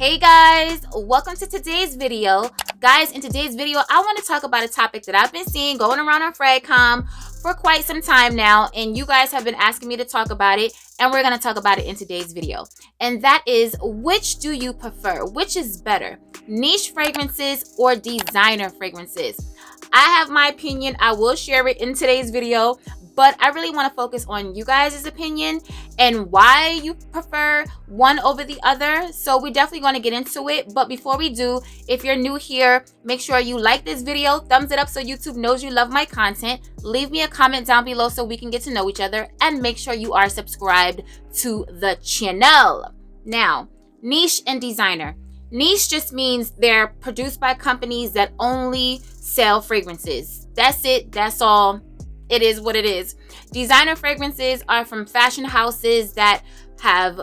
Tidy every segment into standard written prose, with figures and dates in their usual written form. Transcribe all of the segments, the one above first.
Hey guys, welcome to today's video. Guys, in today's video, I want to talk about a topic that I've been seeing going around on Fragcom for quite some time now, and you guys have been asking me to talk about it, and we're going to talk about it in today's video. And that is, which do you prefer? Which is better, niche fragrances or designer fragrances? I have my opinion. I will share it in today's video, but I really want to focus on you guys' opinion and why you prefer one over the other. So we're definitely going to get into it. But before we do, if you're new here, make sure you like this video, thumbs it up so YouTube knows you love my content. Leave me a comment down below so we can get to know each other, and make sure you are subscribed to the channel. Now, niche and designer. Niche just means they're produced by companies that only sell fragrances. That's it. That's all. It is what it is. Designer fragrances are from fashion houses that have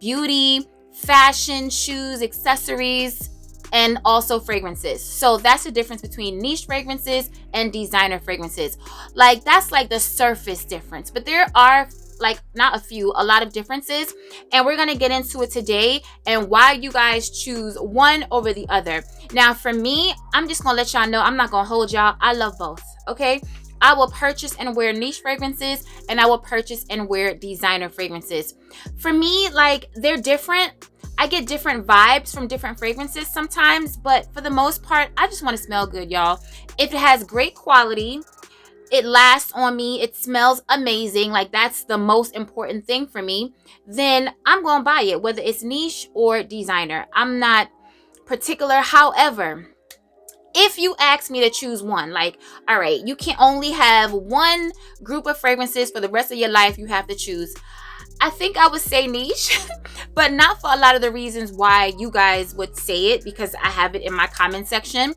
beauty, fashion, shoes, accessories, and also fragrances. So that's the difference between niche fragrances and designer fragrances. Like, that's like the surface difference. But there are, like, not a few, a lot of differences. And we're going to get into it today and why you guys choose one over the other. Now, for me, I'm just going to let y'all know, I'm not going to hold y'all. I love both, okay? I will purchase and wear niche fragrances, and I will purchase and wear designer fragrances. For me, like, they're different. I get different vibes from different fragrances sometimes, but for the most part, I just want to smell good, y'all. If it has great quality, it lasts on me, it smells amazing, like that's the most important thing for me, then I'm going to buy it, whether it's niche or designer. I'm not particular. However, if you ask me to choose one, like, all right, you can only have one group of fragrances for the rest of your life, you have to choose, I think I would say niche, but not for a lot of the reasons why you guys would say it, because I have it in my comment section.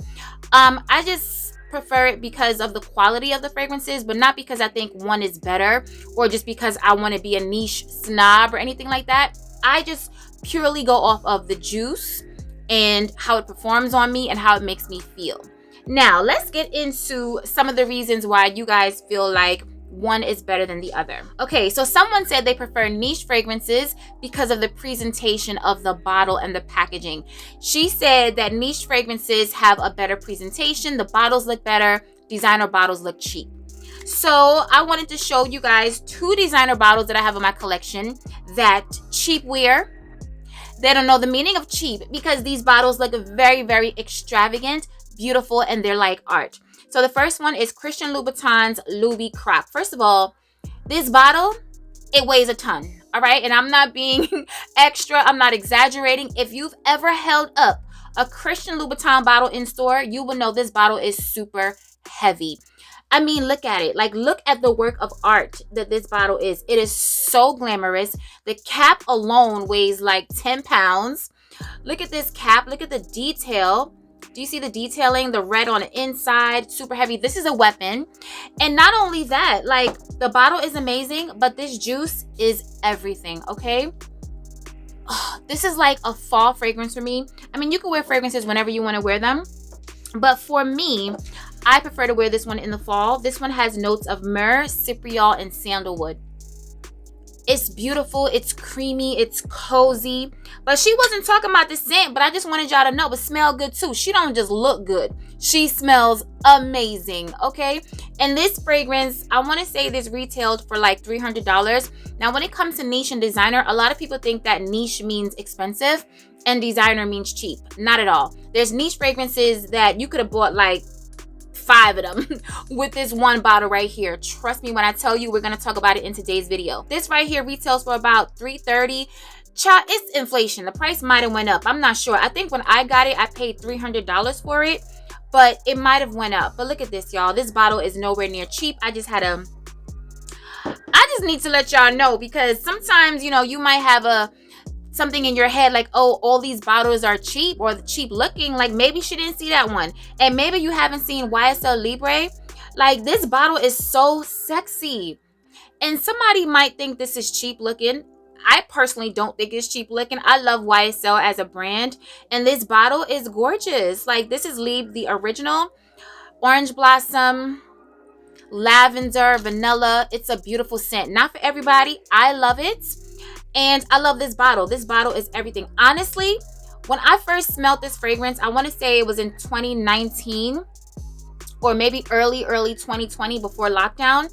I just prefer it because of the quality of the fragrances, but not because I think one is better or just because I want to be a niche snob or anything like that. I just purely go off of the juice and how it performs on me and how it makes me feel. Now, let's get into some of the reasons why you guys feel like one is better than the other. Okay, so someone said they prefer niche fragrances because of the presentation of the bottle and the packaging. She said that niche fragrances have a better presentation, the bottles look better, designer bottles look cheap. So I wanted to show you guys two designer bottles that I have in my collection that cheap wear. They don't know the meaning of cheap because these bottles look very, very extravagant, beautiful, and they're like art. So the first one is Christian Louboutin's Louis Croc. First of all, this bottle, it weighs a ton, all right? And I'm not being extra. I'm not exaggerating. If you've ever held up a Christian Louboutin bottle in store, you will know this bottle is super heavy. I mean, look at it. Like, look at the work of art that this bottle is. It is so glamorous. The cap alone weighs like 10 pounds. Look at this cap. Look at the detail. Do you see the detailing? The red on the inside, super heavy. This is a weapon. And not only that, like, the bottle is amazing, but this juice is everything, okay? Oh, this is like a fall fragrance for me. I mean, you can wear fragrances whenever you want to wear them. But for me, I prefer to wear this one in the fall. This one has notes of myrrh, cypriol, and sandalwood. It's beautiful, it's creamy, it's cozy. But she wasn't talking about the scent, but I just wanted y'all to know it smell good too. She don't just look good. She smells amazing, okay? And this fragrance, I want to say this retailed for like $300. Now, when it comes to niche and designer, a lot of people think that niche means expensive and designer means cheap. Not at all. There's niche fragrances that you could have bought like 5 of them with this one bottle right here. Trust me when I tell you, we're going to talk about it in today's video. This right here retails for about $330. Child, it's inflation. The price might have went up. I'm not sure. I think when I got it, I paid $300 for it, but it might have went up. But look at this, y'all. This bottle is nowhere near cheap. I just need to let y'all know, because sometimes, you know, you might have something in your head like, oh, all these bottles are cheap or cheap looking. Like, maybe she didn't see that one, and maybe you haven't seen YSL Libre. Like, this bottle is so sexy, and somebody might think this is cheap looking. I personally don't think it's cheap looking. I love YSL as a brand, and this bottle is gorgeous. Like, this is Libre, the original. Orange blossom, lavender, vanilla. It's a beautiful scent. Not for everybody. I love it. And I love this bottle. This bottle is everything. Honestly, When I first smelled this fragrance, I want to say it was in 2019 or maybe early 2020 before lockdown.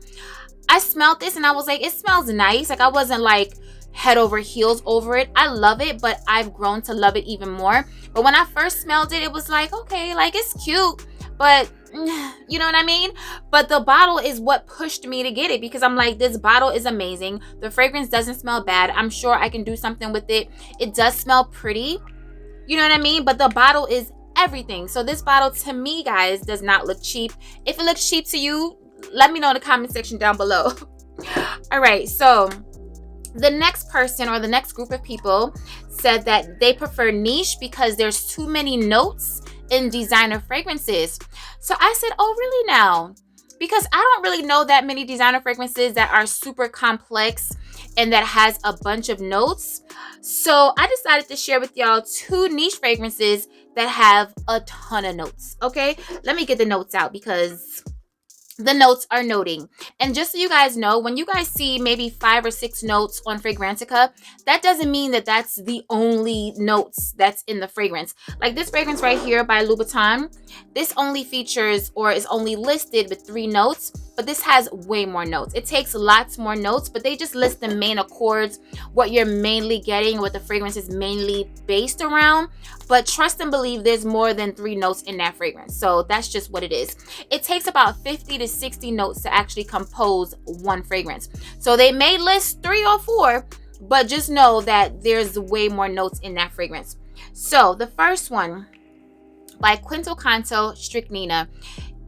I smelled this and I was like, it smells nice. Like, I wasn't like head over heels over it. I love it, but I've grown to love it even more. But when I first smelled it, it was like, okay, like, it's cute, but you know what I mean? But the bottle is what pushed me to get it, because I'm like, this bottle is amazing. The fragrance doesn't smell bad. I'm sure I can do something with it. It does smell pretty. You know what I mean? But the bottle is everything. So this bottle, to me, guys, does not look cheap. If it looks cheap to you, let me know in the comment section down below. All right, so the next person, or the next group of people, said that they prefer niche because there's too many notes in designer fragrances. So I said, oh, really now? Because I don't really know that many designer fragrances that are super complex and that has a bunch of notes. So I decided to share with y'all 2 niche fragrances that have a ton of notes. Okay, let me get the notes out because the notes are noting. And just so you guys know, when you guys see maybe 5 or 6 notes on Fragrantica, that doesn't mean that that's the only notes that's in the fragrance. Like this fragrance right here by Louboutin, this only features, or is only listed with 3 notes, but this has way more notes. It takes lots more notes, but they just list the main accords, what you're mainly getting, what the fragrance is mainly based around. But trust and believe, there's more than 3 notes in that fragrance. So that's just what it is. It takes about 50 to 60 notes to actually compose one fragrance. So they may list 3 or 4, but just know that there's way more notes in that fragrance. So the first one by Quinto Canto Strychnina.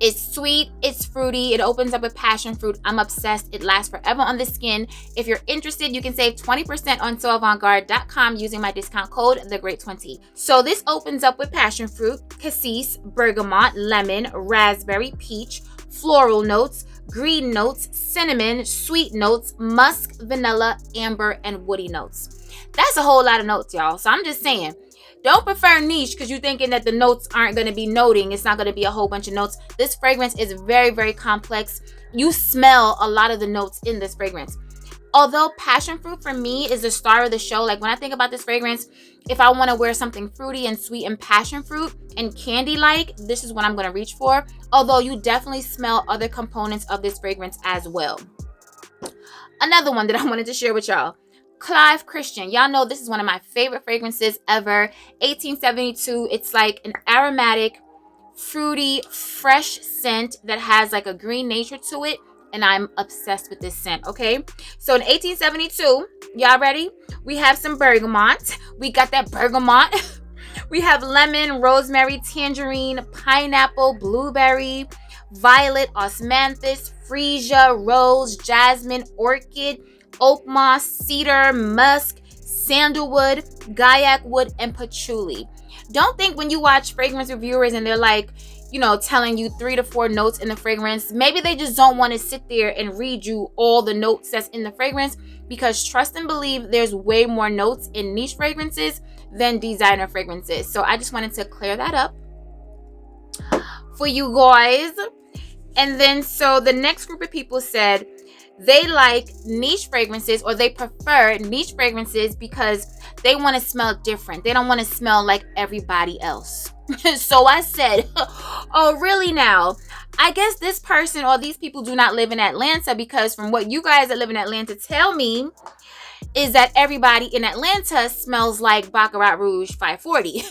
It's sweet, it's fruity, it opens up with passion fruit. I'm obsessed. It lasts forever on the skin. If you're interested, you can save 20% on soavantgarde.com using my discount code, TheGreat20. So this opens up with passion fruit, cassis, bergamot, lemon, raspberry, peach, floral notes, green notes, cinnamon, sweet notes, musk, vanilla, amber, and woody notes. That's a whole lot of notes, y'all. So I'm just saying, don't prefer niche because you're thinking that the notes aren't going to be noting. It's not going to be a whole bunch of notes. This fragrance is very, very complex. You smell a lot of the notes in this fragrance. Although passion fruit for me is the star of the show. Like when I think about this fragrance, if I want to wear something fruity and sweet and passion fruit and candy-like, this is what I'm going to reach for. Although you definitely smell other components of this fragrance as well. Another one that I wanted to share with y'all. Clive Christian. Y'all know this is one of my favorite fragrances ever. 1872. It's like an aromatic, fruity, fresh scent that has like a green nature to it. And I'm obsessed with this scent, okay? So in 1872, y'all ready? We have some bergamot. We got that bergamot. We have lemon, rosemary, tangerine, pineapple, blueberry, violet, osmanthus, freesia, rose, jasmine, orchid, oak moss, cedar, musk, sandalwood, gaiac wood, and patchouli. Don't think when you watch fragrance reviewers and they're like, you know, telling you 3 to 4 notes in the fragrance, maybe they just don't want to sit there and read you all the notes that's in the fragrance, because trust and believe, there's way more notes in niche fragrances than designer fragrances. So I just wanted to clear that up for you guys. And then so the next group of people said they like niche fragrances, or they prefer niche fragrances because they want to smell different. They don't want to smell like everybody else. So I said, oh, really now? I guess this person or these people do not live in Atlanta, because from what you guys that live in Atlanta tell me is that everybody in Atlanta smells like Baccarat Rouge 540.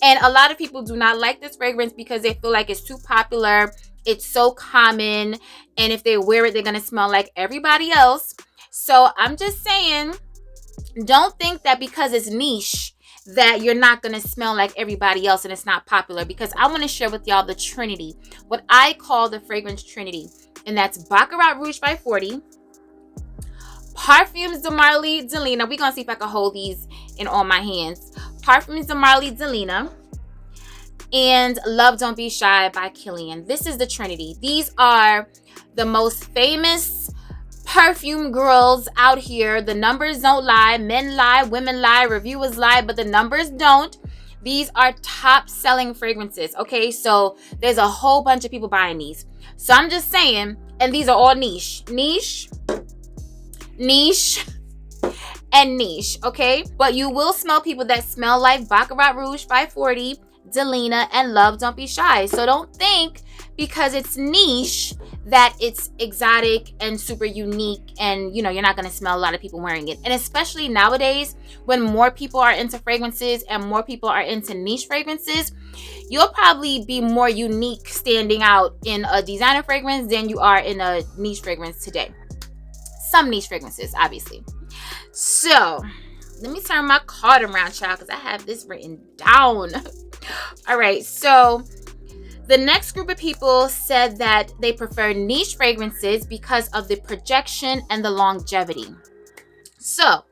And a lot of people do not like this fragrance because they feel like it's too popular. It's so common, and if they wear it, they're going to smell like everybody else. So I'm just saying, don't think that because it's niche that you're not going to smell like everybody else and it's not popular, because I want to share with y'all the Trinity, what I call the fragrance Trinity, and that's Baccarat Rouge 540, Perfume de Marly Delina. We're going to see if I can hold these in all my hands. Perfume de Marly Delina, and Love Don't Be Shy by Kilian. This is the Trinity. These are the most famous perfume girls out here. The numbers don't lie. Men lie, women lie, reviewers lie, but the numbers don't. These are top selling fragrances, okay? So there's a whole bunch of people buying these. So I'm just saying, and these are all niche. Niche. and niche, okay? But you will smell people that smell like Baccarat Rouge 540, Delina, and Love Don't Be Shy. So don't think because it's niche that it's exotic and super unique and, you know, you're not going to smell a lot of people wearing it. And especially nowadays when more people are into fragrances and more people are into niche fragrances, you'll probably be more unique standing out in a designer fragrance than you are in a niche fragrance today. Some niche fragrances, obviously. So let me turn my card around, child, because I have this written down. All right, so the next group of people said that they prefer niche fragrances because of the projection and the longevity. So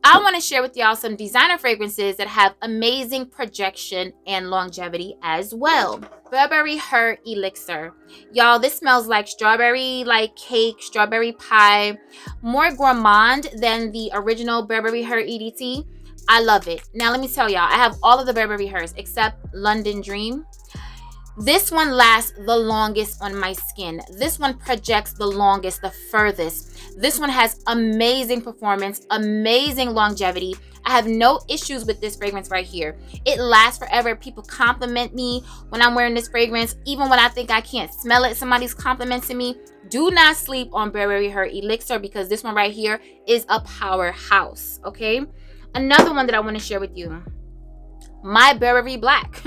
I want to share with y'all some designer fragrances that have amazing projection and longevity as well. Burberry Her Elixir. Y'all, this smells like strawberry, like cake, strawberry pie. More gourmand than the original Burberry Her EDT. I love it. Now, let me tell y'all, I have all of the Burberry Hers except London Dream. This one lasts the longest on my skin. This one projects the longest, the furthest. This one has amazing performance, amazing longevity. I have no issues with this fragrance right here. It lasts forever. People compliment me when I'm wearing this fragrance. Even when I think I can't smell it, somebody's complimenting me. Do not sleep on Burberry Her Elixir because this one right here is a powerhouse, okay? Another one that I want to share with you. My Burberry Black.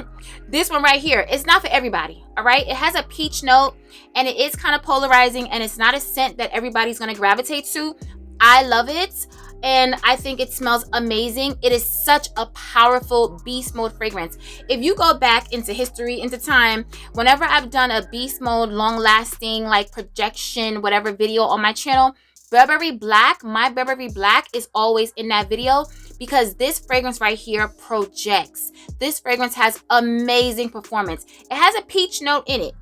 This one right here, it's not for everybody, all right? It has a peach note and it is kind of polarizing and it's not a scent that everybody's going to gravitate to. I love it and I think it smells amazing. It is such a powerful beast mode fragrance. If you go back into history, into time, whenever I've done a beast mode, long lasting, like projection, whatever video on my channel, Burberry Black, my Burberry Black is always in that video because this fragrance right here projects. This fragrance has amazing performance. It has a peach note in it.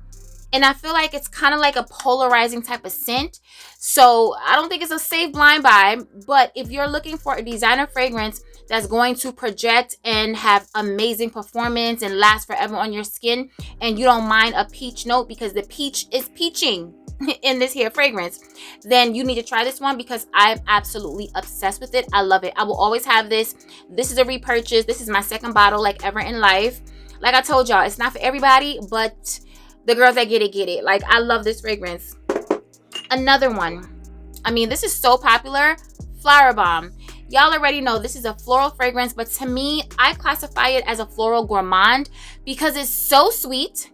And I feel like it's kind of like a polarizing type of scent. So I don't think it's a safe blind buy. But if you're looking for a designer fragrance that's going to project and have amazing performance and last forever on your skin, and you don't mind a peach note because the peach is peaching in this here fragrance, then you need to try this one because I'm absolutely obsessed with it. I love it. I will always have this. This is a repurchase. This is my second bottle like ever in life. Like I told y'all, it's not for everybody, but the girls that get it, get it. Like, I love this fragrance. Another one. I mean, this is so popular. Flower Bomb. Y'all already know this is a floral fragrance, but to me, I classify it as a floral gourmand because it's so sweet.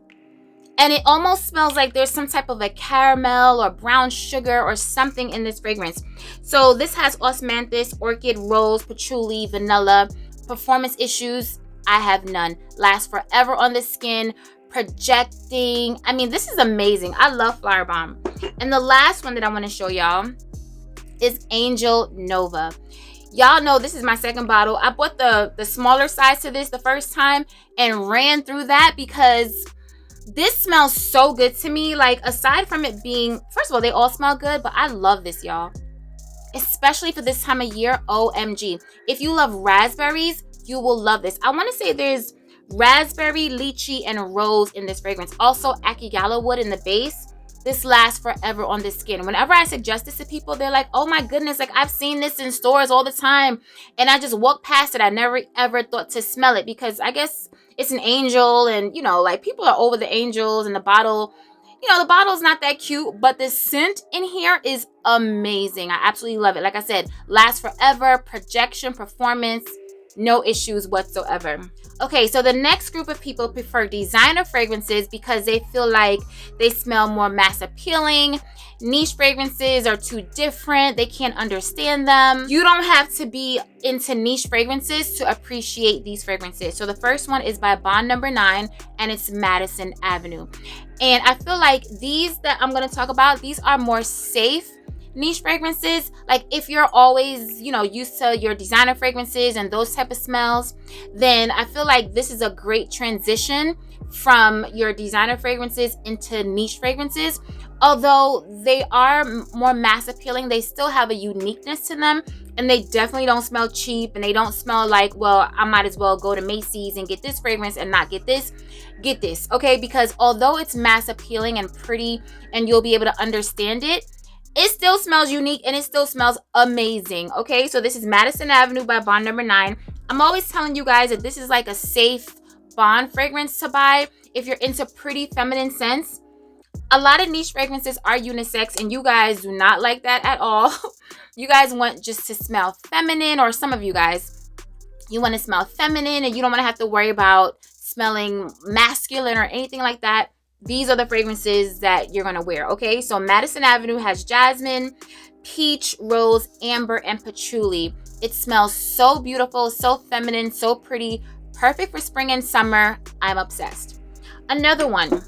And it almost smells like there's some type of a caramel or brown sugar or something in this fragrance. So this has osmanthus, orchid, rose, patchouli, vanilla. Performance issues, I have none. Lasts forever on the skin. Projecting. I mean, this is amazing. I love Flower Bomb. And the last one that I want to show y'all is Angel Nova. Y'all know this is my second bottle. I bought the smaller size to this the first time and ran through that because this smells so good to me. Like, aside from it being, first of all, they all smell good, but I love this, y'all. Especially for this time of year, OMG. If you love raspberries, you will love this. I want to say there's raspberry, lychee, and rose in this fragrance. Also, Akigala wood in the base. This lasts forever on the skin. Whenever I suggest this to people, they're like, oh my goodness, like I've seen this in stores all the time. And I just walk past it. I never ever thought to smell it because I guess it's an angel and, you know, like people are over the angels and the bottle. You know, the bottle's not that cute, but the scent in here is amazing. I absolutely love it. Like I said, lasts forever, projection, performance, no issues whatsoever. Okay, so the next group of people prefer designer fragrances because they feel like they smell more mass appealing. Niche fragrances are too different. They can't understand them. You don't have to be into niche fragrances to appreciate these fragrances. So the first one is by Bond Number 9 and it's Madison Avenue. And I feel like these that I'm going to talk about, these are more safe niche fragrances. Like if you're always, you know, used to your designer fragrances and those type of smells, then I feel like this is a great transition from your designer fragrances into niche fragrances. Although they are more mass appealing, they still have a uniqueness to them, and they definitely don't smell cheap, and they don't smell like, well, I might as well go to Macy's and get this fragrance and not get this. Get this, okay? Because although it's mass appealing and pretty and you'll be able to understand it, It still smells unique and it still smells amazing. Okay, so this is Madison Avenue by Bond Number 9. I'm always telling you guys that this is like a safe Bond fragrance to buy if you're into pretty feminine scents. A lot of niche fragrances are unisex and you guys do not like that at all. You guys want just to smell feminine, or some of you guys, you want to smell feminine and you don't want to have to worry about smelling masculine or anything like that. These are the fragrances that you're going to wear, okay? So Madison Avenue has jasmine, peach, rose, amber, and patchouli. It smells so beautiful, so feminine, so pretty. Perfect for spring and summer. I'm obsessed. Another one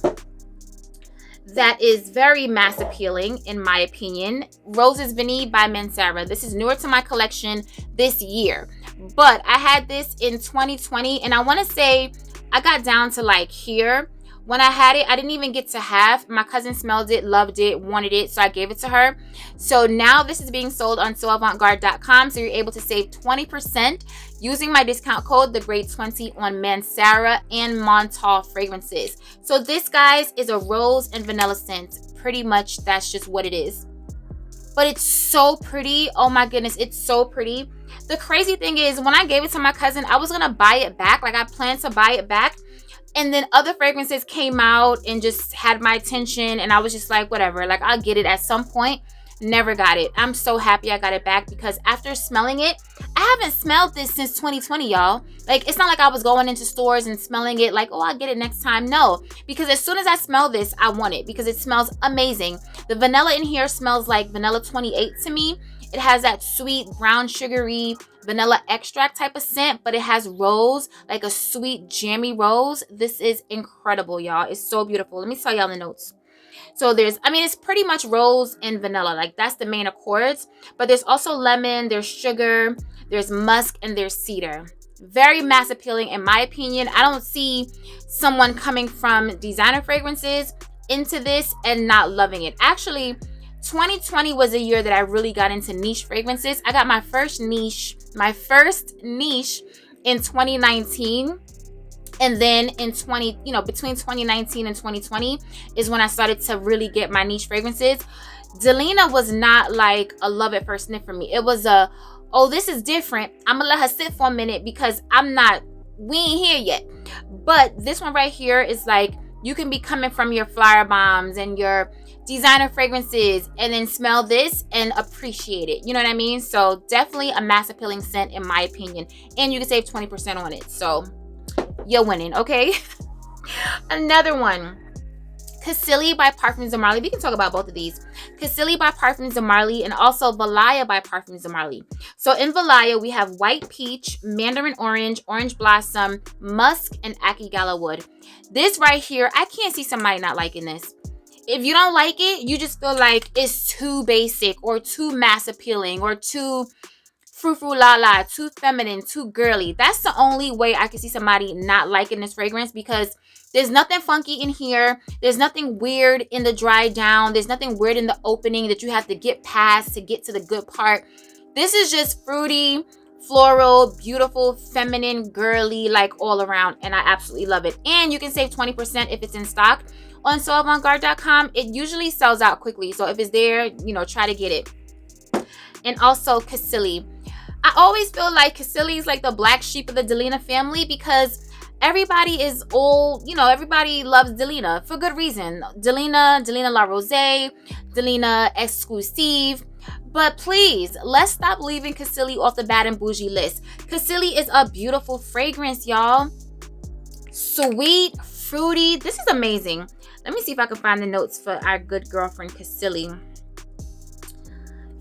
that is very mass appealing, in my opinion, Roses Vanille by Mansara. This is newer to my collection this year, but I had this in 2020, and I want to say I got down to like here. When I had it, I didn't even get to half. My cousin smelled it, loved it, wanted it, so I gave it to her. So now this is being sold on soavantgarde.com, so you're able to save 20% using my discount code, TheGreat20, on Mansara and Montal fragrances. So this, guys, is a rose and vanilla scent. Pretty much that's just what it is. But it's so pretty. Oh my goodness, it's so pretty. The crazy thing is, when I gave it to my cousin, I was going to buy it back. Like, I planned to buy it back. And then other fragrances came out and just had my attention. And I was just like, whatever. Like, I'll get it at some point. Never got it. I'm so happy I got it back, because after smelling it, I haven't smelled this since 2020, y'all. Like, it's not like I was going into stores and smelling it like, oh, I'll get it next time. No, because as soon as I smell this, I want it, because it smells amazing. The vanilla in here smells like vanilla 28 to me. It has that sweet, brown, sugary vanilla extract type of scent, but it has rose, like a sweet, jammy rose. This is incredible, y'all. It's so beautiful. Let me tell y'all the notes. So it's pretty much rose and vanilla. Like, that's the main accords. But there's also lemon, there's sugar, there's musk, and there's cedar. Very mass appealing, in my opinion. I don't see someone coming from designer fragrances into this and not loving it. Actually, 2020 was a year that I really got into niche fragrances. I got my first niche in 2019. And then in between 2019 and 2020 is when I started to really get my niche fragrances. Delina was not like a love at first sniff for me. It was a, oh, this is different. I'm gonna let her sit for a minute because we ain't here yet. But this one right here is like, you can be coming from your flower bombs and your designer fragrances and then smell this and appreciate it. You know what I mean? So definitely a mass appealing scent, in my opinion. And you can save 20% on it. So you're winning, okay? Another one, Cassili by Parfums de Marly. We can talk about both of these. Cassili by Parfums de Marly, and also Valaya by Parfums de Marly. So in Valaya, we have white peach, mandarin orange, orange blossom, musk, and Aki Gala wood. This right here, I can't see somebody not liking this. If you don't like it, you just feel like it's too basic or too mass appealing or too frou-frou-la-la, too feminine, too girly. That's the only way I can see somebody not liking this fragrance, because there's nothing funky in here. There's nothing weird in the dry down. There's nothing weird in the opening that you have to get past to get to the good part. This is just fruity, floral, beautiful, feminine, girly, like all around, and I absolutely love it. And you can save 20% if it's in stock on soavantgarde.com. It usually sells out quickly, so if it's there, try to get it. And also Cassili. I always feel like Cassili is like the black sheep of the Delina family, because everybody is everybody loves Delina for good reason. Delina La Rose, Delina Exclusive. But please, let's stop leaving Cassili off the bad and bougie list. Cassili is a beautiful fragrance, y'all. Sweet, fruity. This is amazing. Let me see if I can find the notes for our good girlfriend Cassili.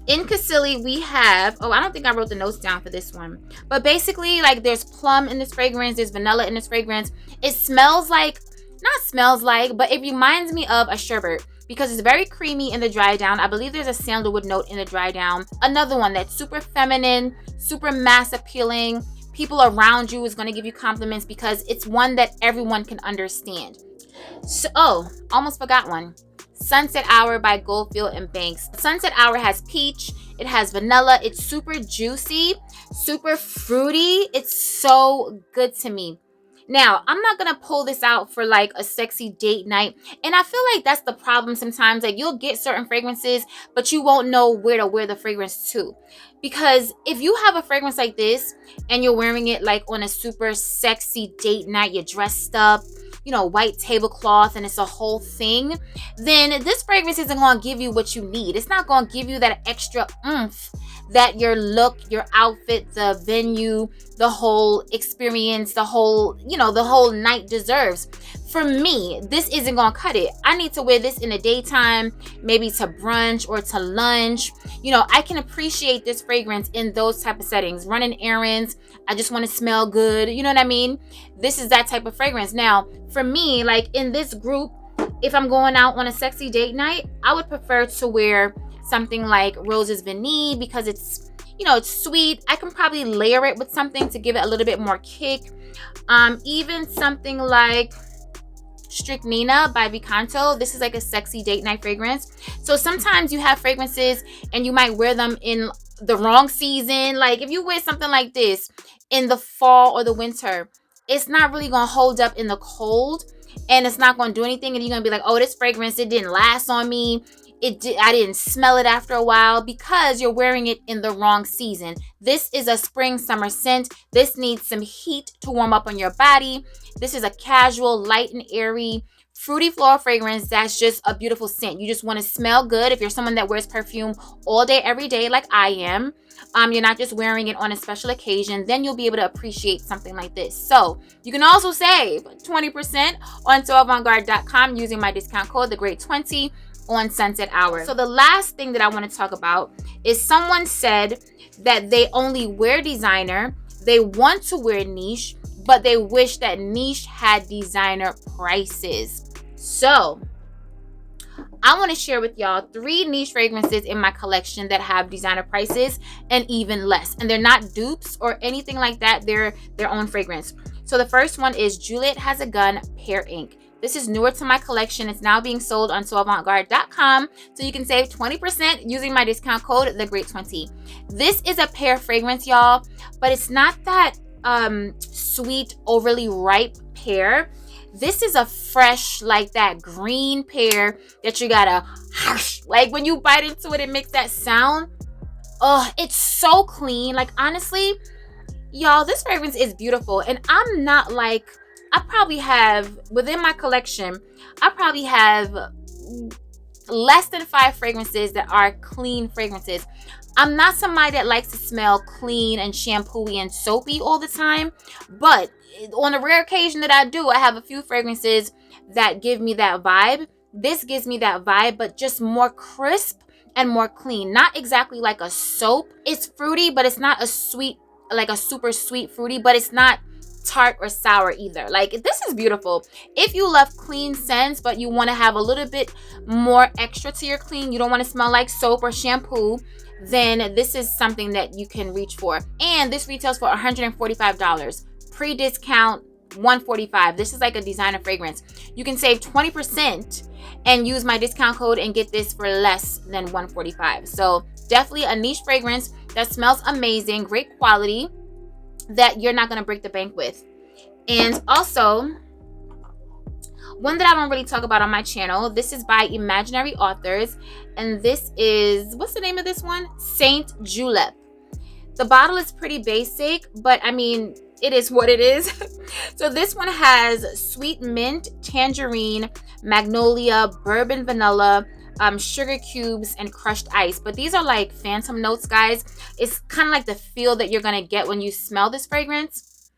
In Cassili, we have, I don't think I wrote the notes down for this one. But basically, like, there's plum in this fragrance. There's vanilla in this fragrance. It smells like, but it reminds me of a sherbet, because it's very creamy in the dry down. I believe there's a sandalwood note in the dry down. Another one that's super feminine, super mass appealing. People around you is going to give you compliments because it's one that everyone can understand. So, almost forgot one. Sunset Hour by Goldfield and Banks. Sunset Hour has peach, it has vanilla, it's super juicy, super fruity. It's so good to me. Now, I'm not gonna pull this out for like a sexy date night. And I feel like that's the problem sometimes. Like, you'll get certain fragrances, but you won't know where to wear the fragrance to. Because if you have a fragrance like this and you're wearing it like on a super sexy date night, you're dressed up, you know, white tablecloth, and it's a whole thing, then this fragrance isn't gonna give you what you need. It's not gonna give you that extra oomph that your look, your outfit, the venue, the whole experience, the whole, you know, the whole night deserves. For me, this isn't gonna cut it. I need to wear this in the daytime, maybe to brunch or to lunch. You know, I can appreciate this fragrance in those type of settings. Running errands, I just want to smell good. You know what I mean? This is that type of fragrance. Now, for me, like in this group, if I'm going out on a sexy date night, I would prefer to wear something like Roses Vanille because it's, you know, it's sweet. I can probably layer it with something to give it a little bit more kick. Even something like Strychnina by Vicanto. This is like a sexy date night fragrance. So sometimes you have fragrances and you might wear them in the wrong season. Like if you wear something like this in the fall or the winter, it's not really gonna hold up in the cold, and it's not gonna do anything, and you're gonna be like, oh, this fragrance, it didn't last on me. I didn't smell it after a while, because you're wearing it in the wrong season. This is a spring summer scent. This needs some heat to warm up on your body. This is a casual, light and airy, fruity floral fragrance that's just a beautiful scent. You just want to smell good. If you're someone that wears perfume all day, every day, like I am, you're not just wearing it on a special occasion, then you'll be able to appreciate something like this. So you can also save 20% on soavantgarde.com using my discount code, the Great 20, on Sunset Hour. So the last thing that I want to talk about is someone said that they only wear designer, they want to wear niche, but they wish that niche had designer prices. So I want to share with y'all 3 niche fragrances in my collection that have designer prices and even less. And they're not dupes or anything like that. They're their own fragrance. So the first one is Juliet Has a Gun Pear Ink. This is newer to my collection. It's now being sold on soavantgarde.com. So you can save 20% using my discount code, the Great 20. This is a pear fragrance, y'all, but it's not that sweet, overly ripe pear. This is a fresh, like that green pear that you gotta, like when you bite into it, it makes that sound. Oh, it's so clean. Like honestly, y'all, this fragrance is beautiful. And I'm not like, I probably have, within my collection, I probably have less than 5 fragrances that are clean fragrances. I'm not somebody that likes to smell clean and shampooey and soapy all the time, but on a rare occasion that I do, I have a few fragrances that give me that vibe. This gives me that vibe, but just more crisp and more clean. Not exactly like a soap. It's fruity, but it's not a sweet, like a super sweet fruity, but it's not tart or sour either. Like this is beautiful. If you love clean scents, but you want to have a little bit more extra to your clean, you don't want to smell like soap or shampoo, then this is something that you can reach for. And this retails for $145. Pre-discount $145. This is like a designer fragrance. You can save 20% and use my discount code and get this for less than $145. So definitely a niche fragrance that smells amazing, great quality, that you're not going to break the bank with. And also, one that I don't really talk about on my channel, this is by Imaginary Authors, and this is, what's the name of this one? Saint Julep. The bottle is pretty basic, but I mean, it is what it is. So this one has sweet mint, tangerine, magnolia, bourbon vanilla, sugar cubes, and crushed ice. But these are like phantom notes, guys. It's kind of like the feel that you're going to get when you smell this fragrance.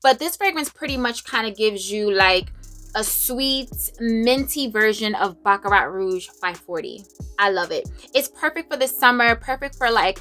But this fragrance pretty much kind of gives you like a sweet, minty version of Baccarat Rouge 540. I love it. It's perfect for the summer, perfect for like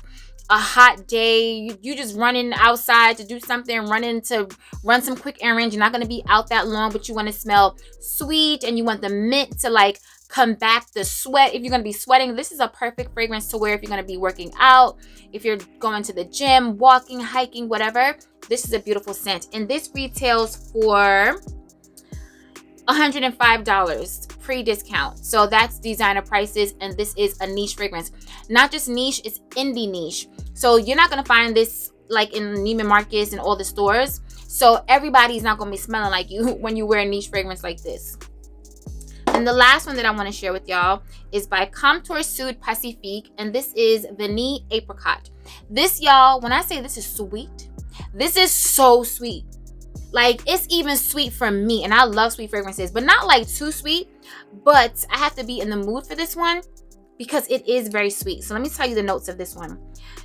a hot day. You just running outside to do something, run some quick errands. You're not going to be out that long, but you want to smell sweet and you want the mint to like combat the sweat. If you're going to be sweating, this is a perfect fragrance to wear if you're going to be working out, if you're going to the gym, walking, hiking, whatever. This is a beautiful scent. And this retails for $105 pre-discount. So that's designer prices, and this is a niche fragrance. Not just niche, it's indie niche. So you're not going to find this like in Neiman Marcus and all the stores. So everybody's not going to be smelling like you when you wear a niche fragrance like this. And the last one that I want to share with y'all is by Contour Sud Pacifique, and this is Vanille Apricot. This, y'all, when I say this is sweet, this is so sweet. Like, it's even sweet for me, and I love sweet fragrances, but not like too sweet. But I have to be in the mood for this one because it is very sweet. So let me tell you the notes of this one.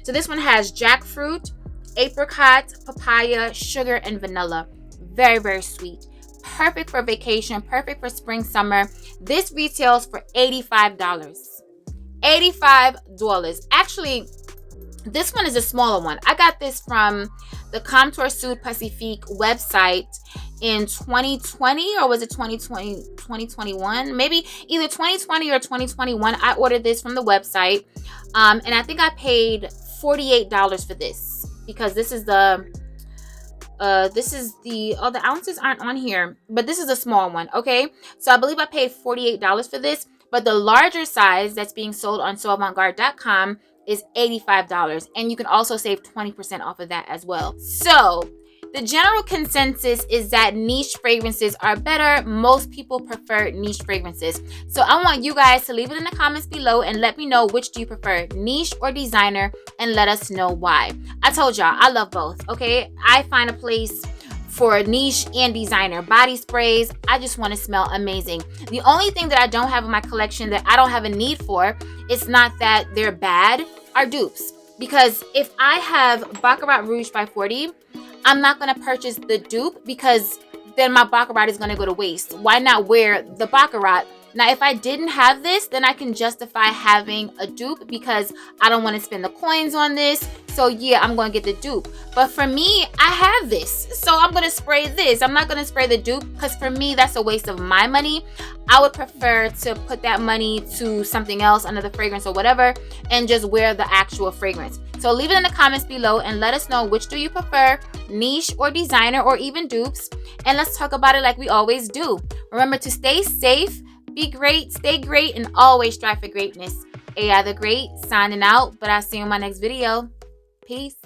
So this one has jackfruit, apricot, papaya, sugar, and vanilla. Very, very sweet. Perfect for vacation, perfect for spring, summer. This retails for $85. $85. Actually, this one is a smaller one. I got this from the Contour Sud Pacifique website in 2020, or was it 2021? Maybe either 2020 or 2021. I ordered this from the website, and I think I paid $48 for this because this is the the ounces aren't on here, but this is a small one. Okay, so I believe I paid $48 for this, but the larger size that's being sold on soavantgarde.com is $85, and you can also save 20% off of that as well. So the general consensus is that niche fragrances are better. Most people prefer niche fragrances. So I want you guys to leave it in the comments below and let me know, which do you prefer, niche or designer, and let us know why. I told y'all I love both, okay? I find a place for niche and designer. Body sprays, I just want to smell amazing. The only thing that I don't have in my collection that I don't have a need for, it's not that they're bad, are dupes. Because if I have Baccarat Rouge by 40, I'm not going to purchase the dupe because then my Baccarat is going to go to waste. Why not wear the Baccarat? Now, if I didn't have this, then I can justify having a dupe because I don't want to spend the coins on this. So yeah, I'm going to get the dupe. But for me, I have this. So I'm going to spray this. I'm not going to spray the dupe because for me, that's a waste of my money. I would prefer to put that money to something else, another fragrance or whatever, and just wear the actual fragrance. So leave it in the comments below and let us know, which do you prefer, niche or designer or even dupes. And let's talk about it like we always do. Remember to stay safe, be great, stay great, and always strive for greatness. AI the Great signing out, but I'll see you in my next video. Peace.